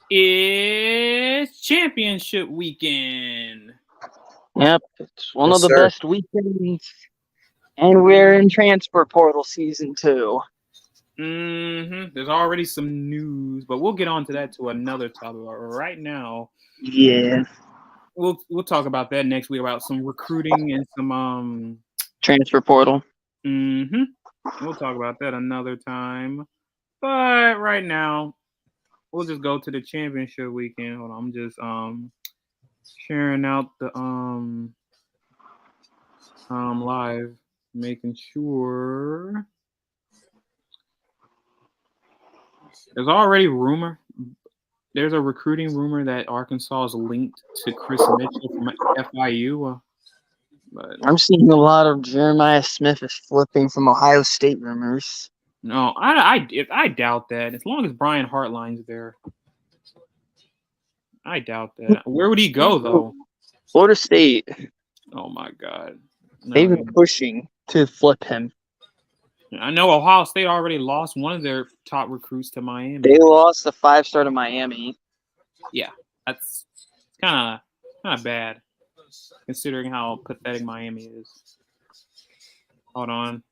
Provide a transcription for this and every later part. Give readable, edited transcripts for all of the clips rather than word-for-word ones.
It's championship weekend. Yep, it's one Yes, of the sir. best weekends, and we're in transfer portal season 2. There's already some news, but we'll get on to that to another topic. Right now, Yeah, we'll talk about that next week about some recruiting and some transfer portal. Mm-hmm. We'll talk about that another time. But right now, we'll just go to the championship weekend. Hold on, I'm just sharing out the live, making sure. There's already rumor. There's a recruiting rumor that Arkansas is linked to Chris Mitchell from FIU. But I'm seeing a lot of Jeremiah Smith is flipping from Ohio State rumors. no, I doubt that. As long as Brian Hartline's there, I doubt that. Where would he go though? Florida State, Oh my God. they've No, been pushing to flip him. I know Ohio State already lost one of their top recruits to Miami. They lost the 5-star to Miami. Yeah, that's kind of bad, considering how pathetic Miami is. Hold on.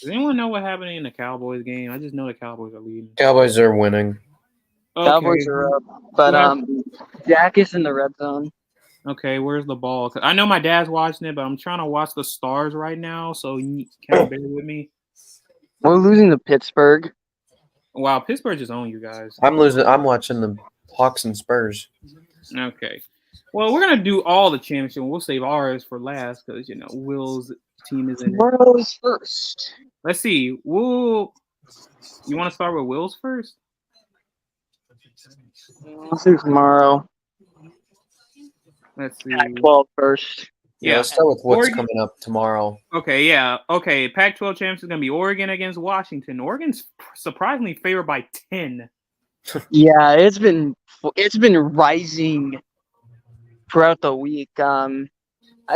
Does anyone know what happened in the Cowboys game? I just know the Cowboys are leading. Cowboys are winning. Okay. Cowboys are up, but Jack is in the red zone. Okay, where's the ball? 'Cause I know my dad's watching it, but I'm trying to watch the Stars right now, so you kind of bear with me. We're losing to Pittsburgh. Wow, Pittsburgh just owned you guys. I'm losing. I'm watching the Hawks and Spurs. Okay. Well, we're gonna do all the championship. We'll save ours for last because Will's team is in it. Tomorrow is first. Let's see. You want to start with Will's first? Let's do tomorrow. Let's see. Pac-12 first. Yeah, let's start with what's Oregon. coming up tomorrow. Okay, yeah. Okay, Pac-12 champs is going to be Oregon against Washington. Oregon's surprisingly favored by 10. Yeah, it's been rising throughout the week. I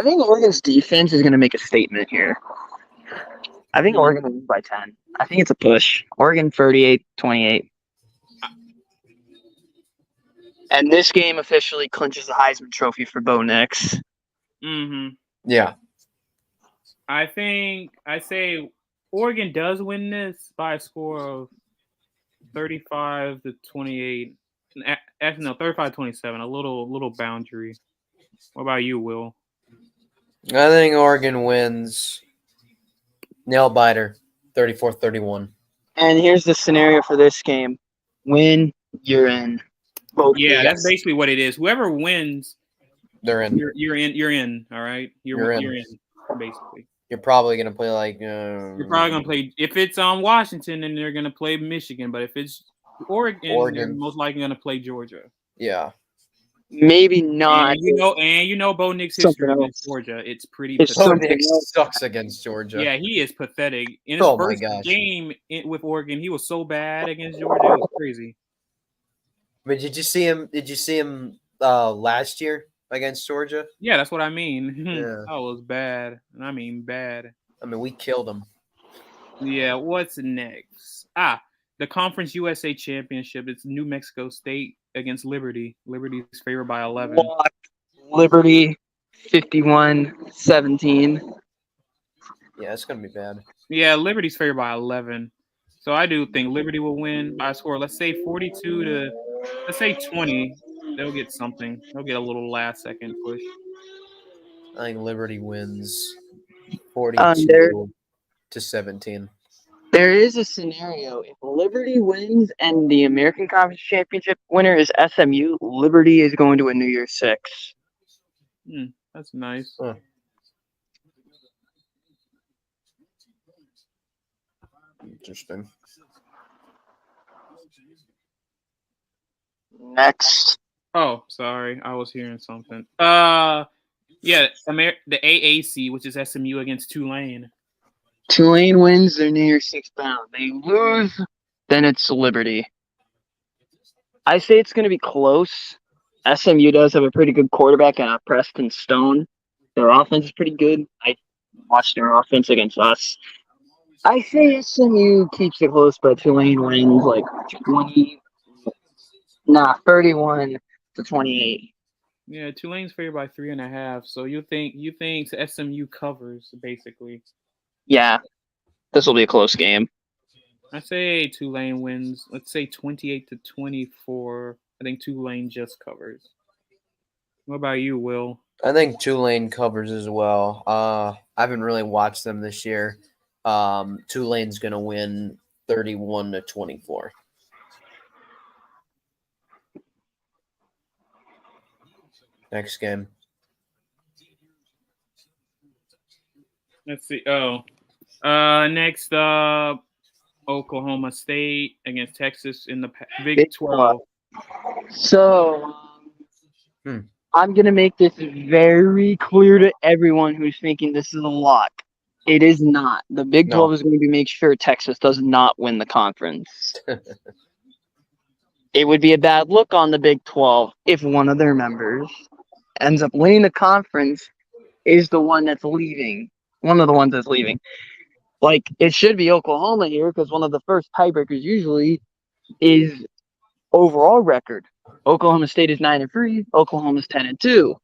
think Oregon's defense is going to make a statement here. I think Oregon will lose by 10. I think it's a push. Oregon 38-28. And this game officially clinches the Heisman Trophy for Bo Nix. Mm-hmm. Yeah. I say Oregon does win this by a score of 35-28. Actually, no, 35-27. A little boundary. What about you, Will? I think Oregon wins. Nail biter, 34-31. And here's the scenario for this game: win, you're in. Both Yeah, games. that's basically what it is. Whoever wins, they're in. You're in. You're in. All right. You're in. Basically. You're probably gonna play like. You're probably gonna play if it's on Washington, then they're gonna play Michigan. But if it's Oregon, they're most likely gonna play Georgia. Yeah. Maybe not. And Bo Nix history against Georgia. It's pretty. Bo Nix sucks against Georgia. Yeah, he is pathetic. In his first game with Oregon, he was so bad against Georgia. It was crazy. But did you see him last year against Georgia? Yeah, that's what I mean. Yeah. That was bad. I mean, bad. I mean, we killed him. Yeah, what's next? The Conference USA Championship. It's New Mexico State against Liberty. Liberty is favored by 11. Liberty 51-17. Yeah, it's going to be bad. Yeah, Liberty's favored by 11. So I do think Liberty will win by a score. Let's say 42 to, let's say 20. They'll get something. They'll get a little last second push. I think Liberty wins 42-17. There is a scenario. If Liberty wins and the American Conference Championship winner is SMU, Liberty is going to a New Year's Six. That's nice. Huh. Interesting. Next. Oh, sorry. I was hearing something. Yeah, the AAC, which is SMU against Tulane. Tulane wins their New Year's Six bound. They lose, then it's Liberty. I say it's going to be close. SMU does have a pretty good quarterback in Preston Stone. Their offense is pretty good. I watched their offense against us. I say SMU keeps it close, but Tulane wins like 31 to 28. Yeah, Tulane's favored by 3.5. So you think SMU covers basically? Yeah, this will be a close game. I say Tulane wins. Let's say 28 to 24. I think Tulane just covers. What about you, Will? I think Tulane covers as well. I haven't really watched them this year. Tulane's gonna win 31 to 24. Next game. Let's see. Next up, Oklahoma State against Texas in the Big 12. So, I'm going to make this very clear to everyone who's thinking this is a lock. It is not. The Big 12 is going to make sure Texas does not win the conference. It would be a bad look on the Big 12 if one of their members ends up winning the conference is the one that's leaving. One of the ones that's leaving. Like, it should be Oklahoma here because one of the first tiebreakers usually is overall record. Oklahoma State is 9-3. Oklahoma's 10-2.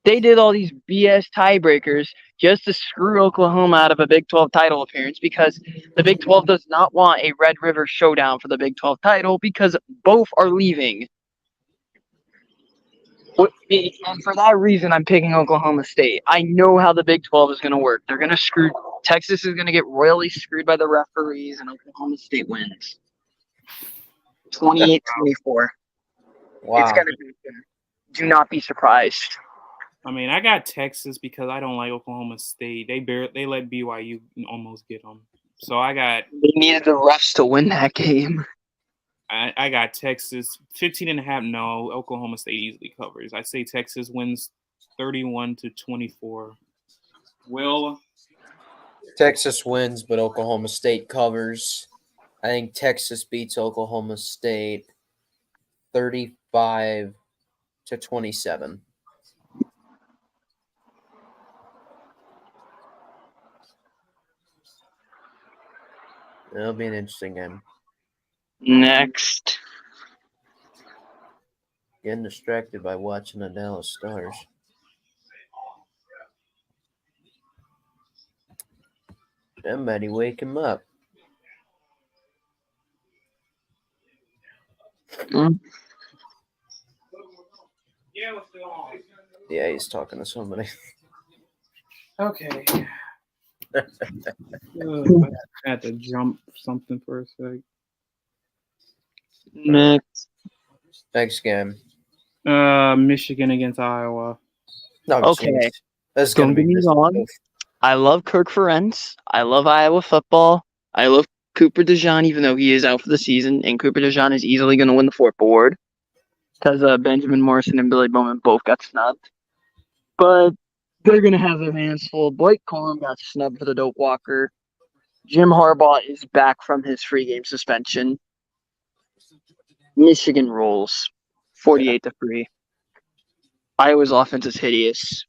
They did all these BS tiebreakers just to screw Oklahoma out of a Big 12 title appearance because the Big 12 does not want a Red River showdown for the Big 12 title because both are leaving. And for that reason, I'm picking Oklahoma State. I know how the Big 12 is going to work. They're going to screw. Texas is going to get royally screwed by the referees, and Oklahoma State wins. 28-24. Wow. It's going to be. Do not be surprised. I mean, I got Texas because I don't like Oklahoma State. They let BYU almost get them. So They needed the refs to win that game. I got Texas 15.5. No, Oklahoma State easily covers. I say Texas wins 31 to 24. Will? Texas wins, but Oklahoma State covers. I think Texas beats Oklahoma State 35 to 27. It'll be an interesting game. Next. Getting distracted by watching the Dallas Stars. Somebody wake him up. Yeah, he's talking to somebody. Okay. I had to jump something for a sec. Next game. Michigan against Iowa. No, okay. Geez. That's Don't gonna get be me wrong. I love Kirk Ferentz. I love Iowa football. I love Cooper DeJean, even though he is out for the season. And Cooper DeJean is easily going to win the Fort Award because Benjamin Morrison and Billy Bowman both got snubbed. But they're going to have their hands full. Blake Corum got snubbed for the dope walker. Jim Harbaugh is back from his free game suspension. Michigan rolls 48-3. Iowa's offense is hideous.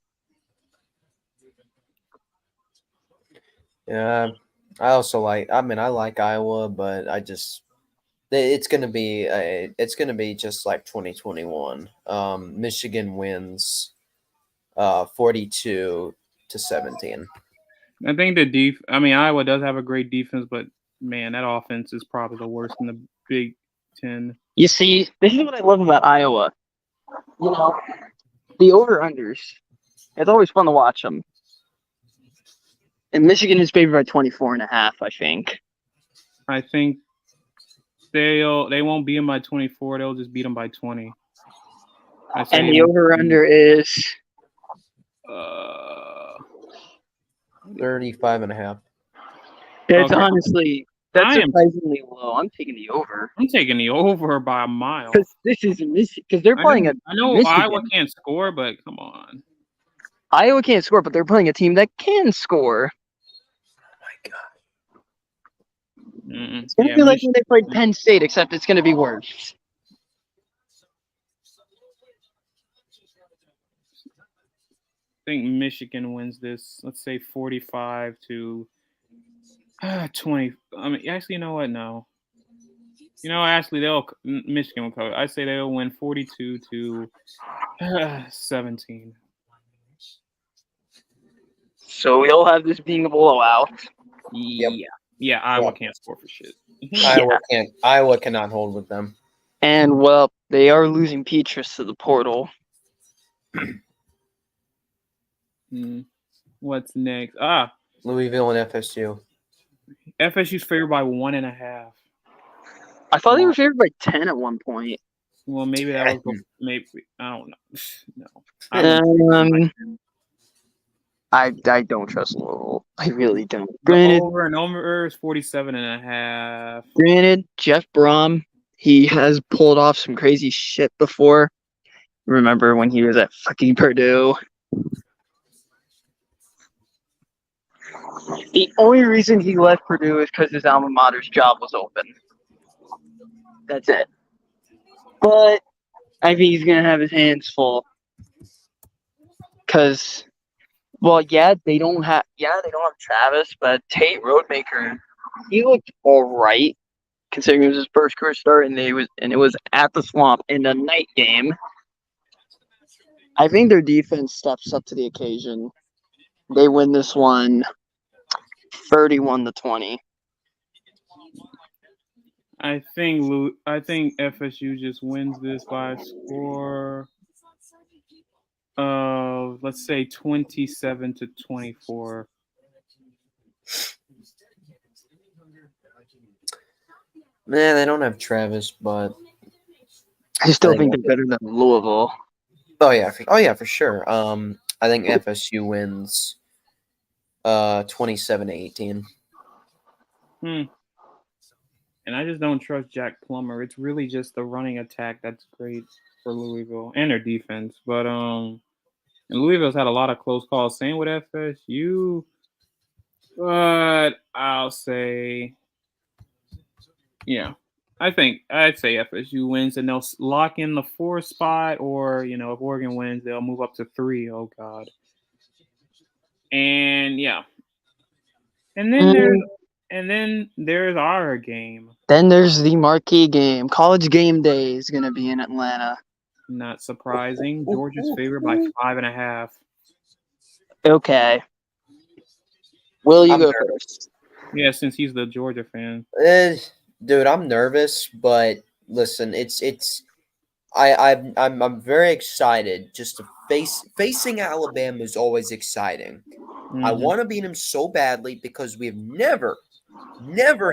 Yeah, I also like. I mean, I like Iowa, but it's gonna be just like 2021. Michigan wins, 42 to 17. I think Iowa does have a great defense, but man, that offense is probably the worst in the Big Ten. You see, this is what I love about Iowa. You know, the over-unders. It's always fun to watch them. And Michigan is favored by 24.5, I think. I think they won't beat them by 24. They'll just beat them by 20. And the over-under is 35.5. It's Okay. honestly, that's surprisingly low. I'm taking the over. I'm taking the over by a mile. Because this is Michigan. Because they're playing I know Michigan. Iowa can't score, but come on. Iowa can't score, but they're playing a team that can score. Oh my God. It's going to be like when they played Penn State, except it's going to be worse. think Michigan wins this. Let's say 45 to 20. I mean, actually, you know what? No. Actually, Michigan will cover. I say they'll win 42 to 17. So we'll have this being a blowout. Yeah, Iowa can't score for shit. Iowa cannot hold with them. And well, they are losing Petrus to the portal. What's next? Louisville and FSU. FSU's favored by 1.5. I thought they were favored by 10 at one point. Well, maybe that was maybe I don't know. No. I don't trust Louisville. I really don't. The over is 47.5. Granted, Jeff Brom, he has pulled off some crazy shit before. Remember when he was at fucking Purdue? The only reason he left Purdue is because his alma mater's job was open. That's it. But I think he's gonna have his hands full. Cause, well, they don't have Travis, but Tate Roadmaker, he looked alright considering it was his first career start, and it was at the Swamp in the night game. I think their defense steps up to the occasion. They win this one 31-20. I think FSU just wins this by a score of, let's say, 27-24. Man, they don't have Travis, but I still think they're better than Louisville. Oh yeah, for sure. I think FSU wins 27-18. And I just don't trust Jack Plummer. It's really just the running attack that's great for Louisville and their defense. But and Louisville's had a lot of close calls. Same with FSU. But I'll say, I'd say FSU wins, and they'll lock in the 4 spot, or if Oregon wins, they'll move up to 3. Oh God. And and then there's our game. Then there's the marquee game. College Game Day is gonna be in Atlanta. Not surprising. Georgia's favored by 5.5. Okay. Will you go first? Yeah, since he's the Georgia fan. Dude, I'm nervous, but listen, I'm very excited. Just to facing Alabama is always exciting. Mm-hmm. I want to beat them so badly because we've never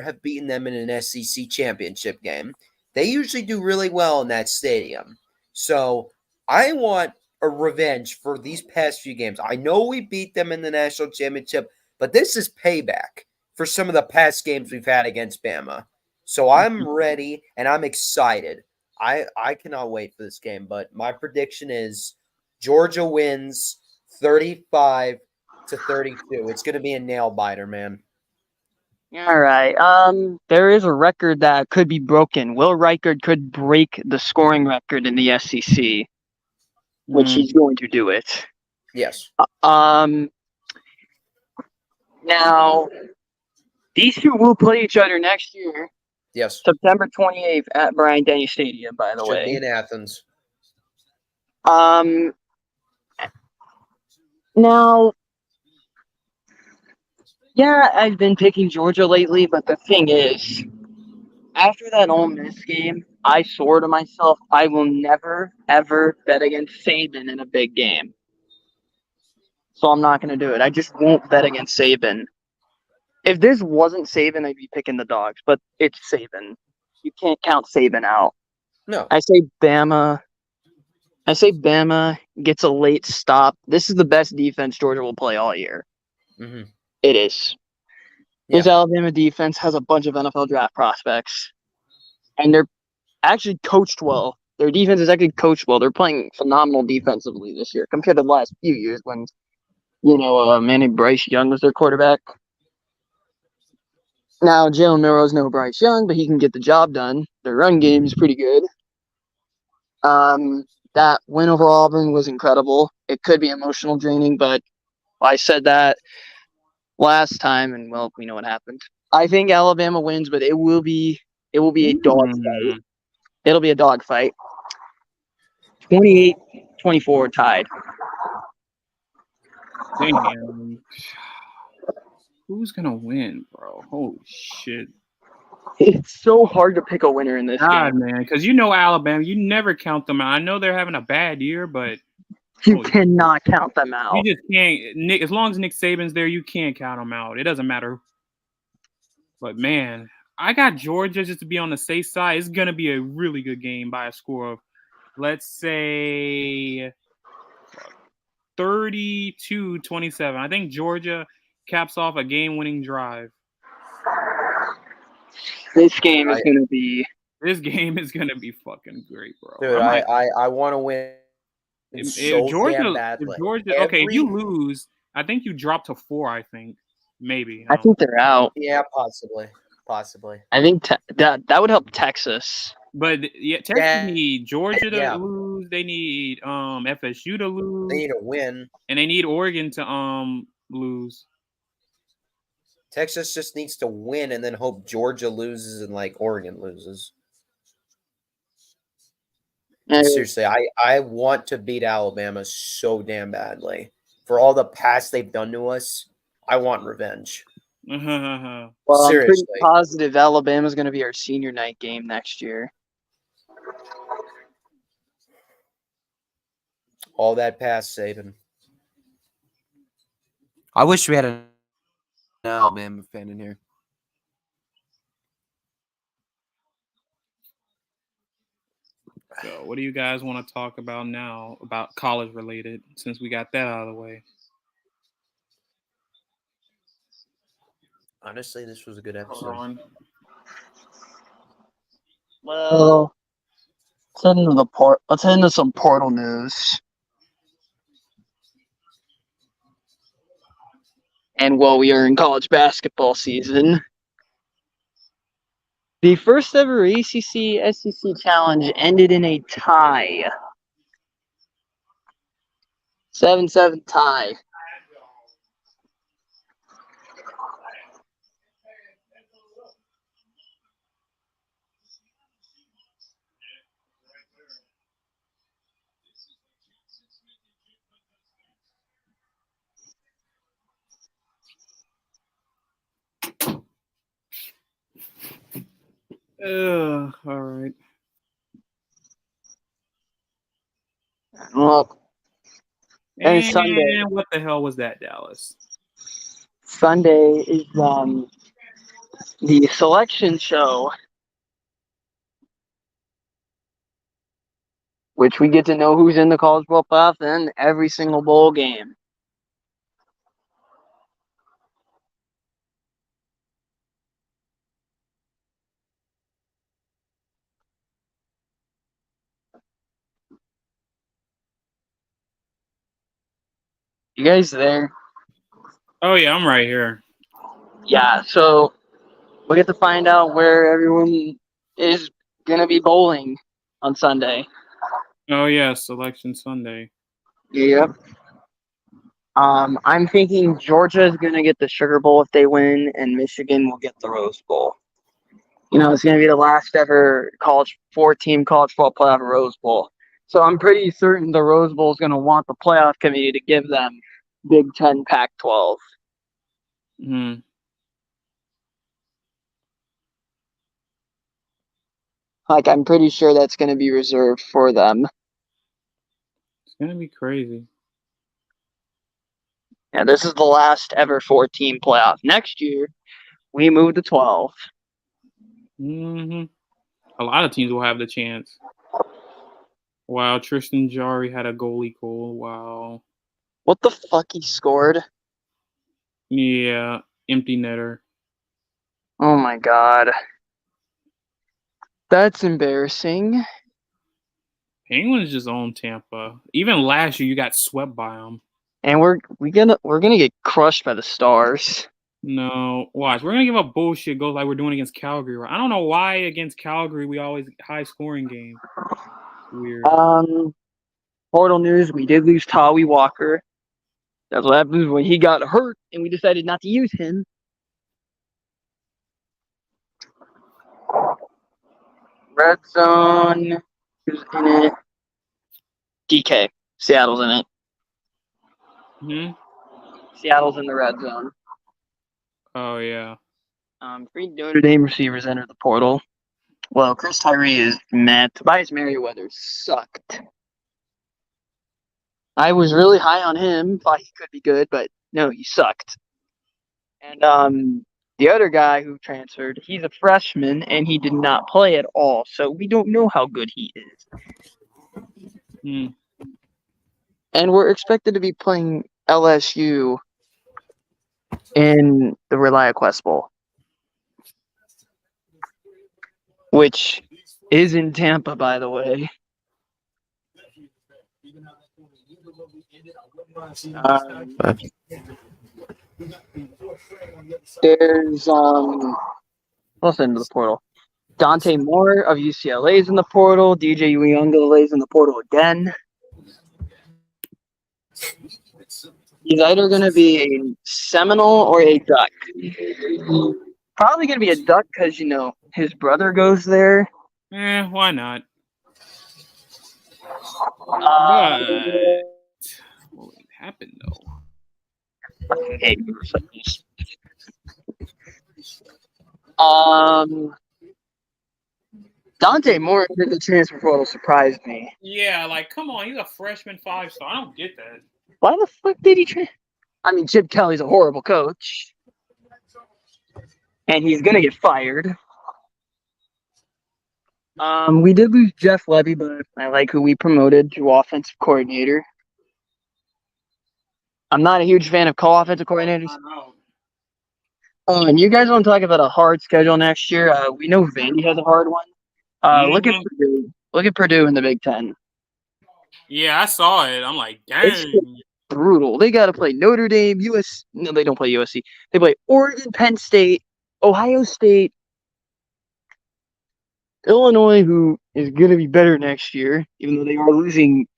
have beaten them in an SEC championship game. They usually do really well in that stadium. So I want a revenge for these past few games. I know we beat them in the national championship, but this is payback for some of the past games we've had against Bama. So I'm ready and I'm excited. I cannot wait for this game, but my prediction is Georgia wins 35-32. It's going to be a nail biter, man. All right. There is a record that could be broken. Will Reichard could break the scoring record in the SEC, which he's going to do it. Yes. Now, these two will play each other next year. Yes. September 28th at Bryant-Denny Stadium, by the way. Should be in Athens. Now, yeah, I've been picking Georgia lately, but the thing is, after that Ole Miss game, I swore to myself I will never, ever bet against Saban in a big game. So I'm not going to do it. I just won't bet against Saban. If this wasn't Saban, I'd be picking the dogs, but it's Saban. You can't count Saban out. No. I say Bama gets a late stop. This is the best defense Georgia will play all year. Mm-hmm. It is. Yeah. This Alabama defense has a bunch of NFL draft prospects, and they're actually coached well. Their defense is actually coached well. They're playing phenomenal defensively this year compared to the last few years when, Manny Bryce Young was their quarterback. Now, Jalen Milroe's no Bryce Young, but he can get the job done. Their run game is pretty good. that win over Auburn was incredible. It could be emotional draining, but I said that last time, and well, we know what happened. I think Alabama wins, but it will be a dogfight. It'll be a dogfight. 28-24 tied. Damn. Who's gonna win, bro? Holy shit. It's so hard to pick a winner in this God, game. man, because you know Alabama, you never count them out. I know they're having a bad year, but You cannot count them out. you just can't. Nick, as long as Nick Saban's there, you can't count them out. It doesn't matter. But man, I got Georgia just to be on the safe side. It's gonna be a really good game by a score of, let's say, 32-27. I think Georgia caps off a game-winning drive. This game is going to be. This game is gonna be fucking great, bro. Dude, I want to win so damn badly. If you lose, I think you drop to 4. I think maybe. I think they're out. Yeah, possibly. I think that would help Texas. But yeah, Texas need Georgia to lose. They need FSU to lose. They need a win, and they need Oregon to lose. Texas just needs to win and then hope Georgia loses and like Oregon loses. Seriously, I want to beat Alabama so damn badly. For all the past they've done to us, I want revenge. Well, seriously. I'm pretty positive Alabama's going to be our senior night game next year. All that past, Saban. I wish we had an Alabama fan in here. So, what do you guys want to talk about now about college related, since we got that out of the way? Honestly, this was a good episode. Well, let's head into some portal news. And while we are in college basketball season, the first ever ACC-SEC challenge ended in a tie. 7-7 tie. All right. Well, and Sunday. What the hell was that, Dallas? Sunday is the selection show, which we get to know who's in the college football playoff in every single bowl game. You guys there? Oh, yeah, I'm right here. Yeah, so we get to find out where everyone is going to be bowling on Sunday. Oh, yeah, Selection Sunday. Yep. I'm thinking Georgia is going to get the Sugar Bowl if they win, and Michigan will get the Rose Bowl. You know, it's going to be the last ever four-team college football playoff Rose Bowl. So I'm pretty certain the Rose Bowl is going to want the playoff committee to give them Big Ten, Pac-12. Mm-hmm. Like, I'm pretty sure that's going to be reserved for them. It's going to be crazy. Yeah, this is the last ever 4-team playoff. Next year, we move to 12. Mm-hmm. A lot of teams will have the chance. Wow, Tristan Jari had a goalie goal. Wow. What the fuck he scored? Yeah, empty netter. Oh my god. That's embarrassing. Penguins just own Tampa. Even last year, you got swept by them. And we're gonna get crushed by the Stars. No, watch. We're gonna give up bullshit goals like we're doing against Calgary. I don't know why against Calgary we always high scoring game. Weird. portal news, we did lose Tawi Walker. That's what happens when he got hurt, and we decided not to use him. Red zone. Who's in it? DK. Seattle's in it. Seattle's in the red zone. Oh yeah. 3 Notre Dame receivers entered the portal. Well, Chris Tyree is mad. Tobias Merriweather sucked. I was really high on him. Thought he could be good, but no, he sucked. And the other guy who transferred, he's a freshman, and he did not play at all. So we don't know how good he is. And we're expected to be playing LSU in the ReliaQuest Bowl, which is in Tampa, by the way. There's listen to the portal. Dante Moore of UCLA is in the portal. DJ Uyunglele is in the portal again. He's either going to be a Seminole or a Duck. Probably going to be a Duck because, his brother goes there. Why not? What happened though? Fucking hate motorcycles. Dante Moore did the transfer portal surprised me. Yeah, like come on, he's a freshman 5-star. I don't get that. Why the fuck did he I mean, Chip Kelly's a horrible coach. And he's gonna get fired. We did lose Jeff Levy, but I like who we promoted to offensive coordinator. I'm not a huge fan of co-offensive coordinators. And you guys want to talk about a hard schedule next year? We know Vandy has a hard one. Look at Purdue. Look at Purdue in the Big Ten. Yeah, I saw it. I'm like, dang. It's brutal. They got to play Notre Dame, USC. No, they don't play USC. They play Oregon, Penn State, Ohio State, Illinois, who is going to be better next year, even though they are losing.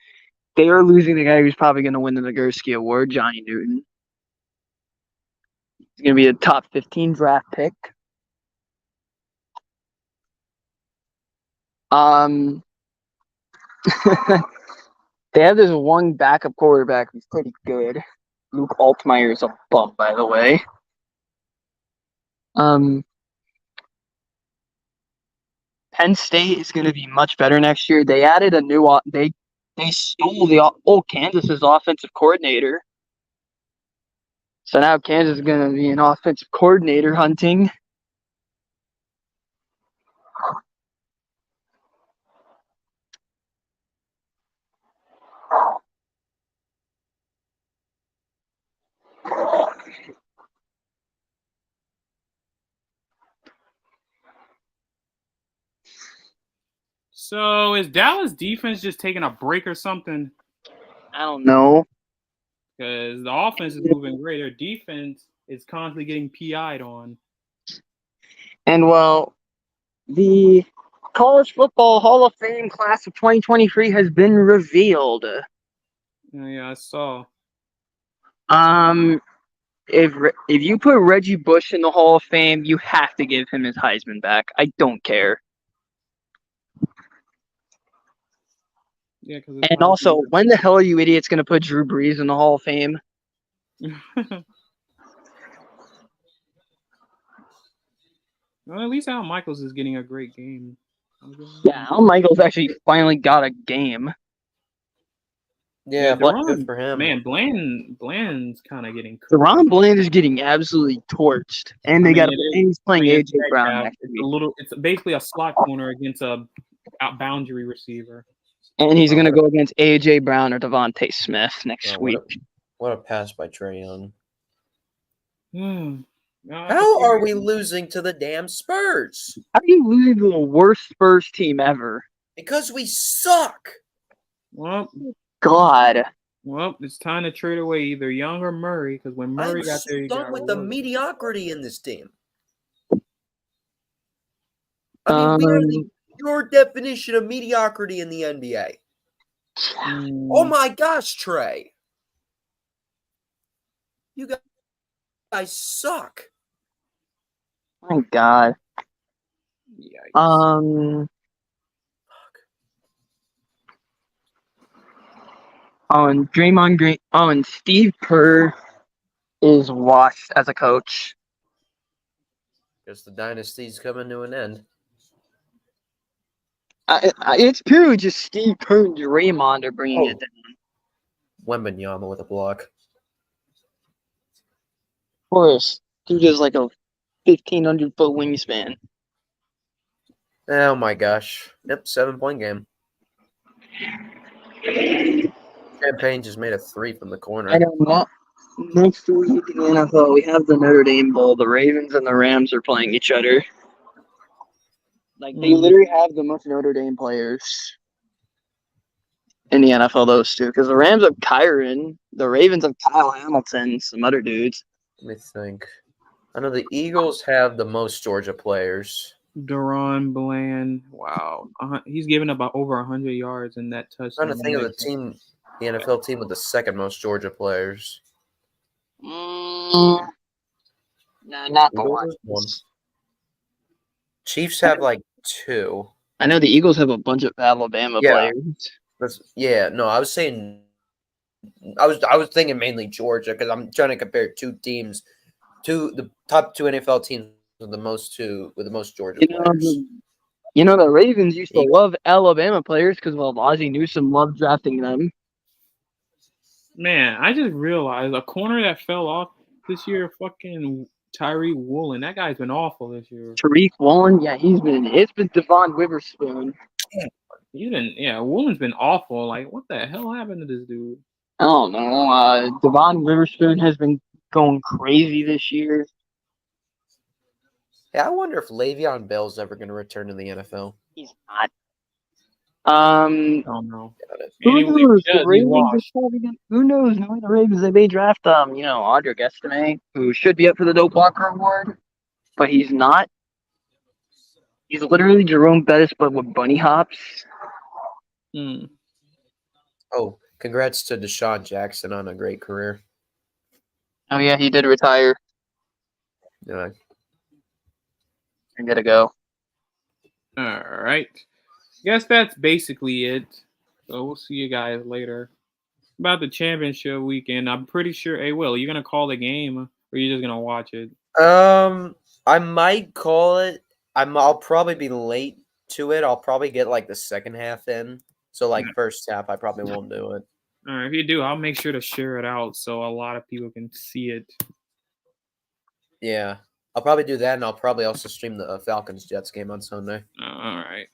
They are losing the guy who's probably going to win the Nagurski Award, Johnny Newton. He's going to be a top 15 draft pick. They have this one backup quarterback who's pretty good. Luke Altmaier is a bum, by the way. Penn State is going to be much better next year. They added a new they stole the old Kansas's offensive coordinator. So now Kansas is going to be an offensive coordinator hunting. So is Dallas defense just taking a break or something? I don't know. Because the offense is moving great. Their defense is constantly getting PI'd on. And, well, the College Football Hall of Fame class of 2023 has been revealed. Yeah, I saw. If you put Reggie Bush in the Hall of Fame, you have to give him his Heisman back. I don't care. Yeah, and also, when the hell are you idiots going to put Drew Brees in the Hall of Fame? Well, at least Al Michaels is getting a great game. Yeah, Al Michaels actually finally got a game. Yeah, good for him. Man, Bland's kind of getting. Deron Bland is getting absolutely torched, and he's playing AJ Brown. It's basically a slot corner against a boundary receiver. And he's going to go against A.J. Brown or Devontae Smith next week. What a pass by Trae Young. No, how are we losing to the damn Spurs? How are you losing to the worst Spurs team ever? Because we suck. Well, God. Well, it's time to trade away either Young or Murray, because when Murray got there, I'm done with the mediocrity in this team. I mean, we are your definition of mediocrity in the NBA. Oh my gosh, Trey. You guys suck. My God. Yikes. And Draymond Green. Oh, and Steve Kerr is washed as a coach. Because the dynasty's coming to an end. It's purely just Steve Kerr and Draymond are bringing it down. Wembanyama with a block. Of course, dude is like a 1,500-foot wingspan. Oh my gosh. Yep, 7-point game. Champagne just made a 3 from the corner. I don't know. Next week in the NFL, we have the Notre Dame Bowl. The Ravens and the Rams are playing each other. Like, they literally have the most Notre Dame players in the NFL, those two. Because the Rams have Kyron, the Ravens have Kyle Hamilton, some other dudes. Let me think. I know the Eagles have the most Georgia players. Deron Bland. Wow. He's given about over 100 yards in that touchdown. I'm trying to think of the NFL team with the second most Georgia players. No, not the Eagles have one. Chiefs have like 2. I know the Eagles have a bunch of Alabama players. I was saying I was thinking mainly Georgia because I'm trying to compare 2 teams, the top 2 NFL teams with the most Georgia players. The Ravens used to love Alabama players because Ozzie Newsome loved drafting them. Man, I just realized a corner that fell off this year, fucking Tariq Woolen. That guy's been awful this year. Tariq Woolen, yeah, it's been Devon Witherspoon. Woolen's been awful. Like, what the hell happened to this dude? I don't know. Devon Witherspoon has been going crazy this year. Yeah, I wonder if Le'Veon Bell's ever going to return to the NFL. He's not. I don't know. Who knows? Who knows? Knowing the Ravens, they may draft Audrey Estime, who should be up for the Dope Walker Award, but he's not. He's literally Jerome Bettis, but with bunny hops. Oh, congrats to Deshaun Jackson on a great career. Oh yeah, he did retire. Yeah. I gotta go. All right. Guess that's basically it. So we'll see you guys later. About the championship weekend, I'm pretty sure. Hey, Will, are you gonna call the game, or are you just gonna watch it? I might call it. I'll probably be late to it. I'll probably get like the second half in. So like first half, I probably won't do it. All right, if you do, I'll make sure to share it out so a lot of people can see it. Yeah, I'll probably do that, and I'll probably also stream the Falcons-Jets game on Sunday. All right.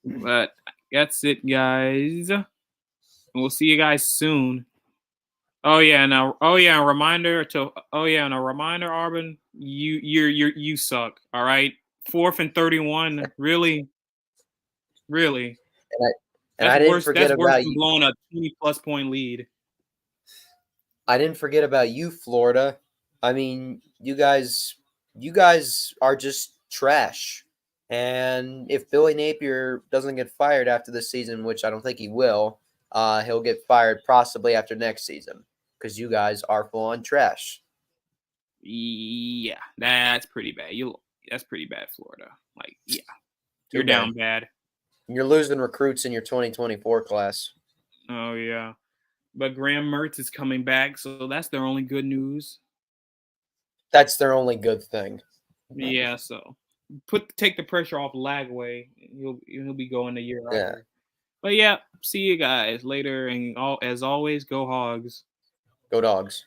But that's it, guys. We'll see you guys soon. And a reminder, Arbin, you suck. All right, 4th and 31. Really. And I didn't forget about you blowing a 20+ point lead. I didn't forget about you, Florida. I mean, you guys are just trash. And if Billy Napier doesn't get fired after this season, which I don't think he will, he'll get fired possibly after next season because you guys are full on trash. Yeah, that's pretty bad. That's pretty bad, Florida. Like, yeah, you're down bad. You're losing recruits in your 2024 class. Oh yeah, but Graham Mertz is coming back, so that's their only good news. That's their only good thing. Yeah, so take the pressure off Lagway. He'll be going the year after. But yeah, see you guys later, and as always, go Hogs. Go Dogs.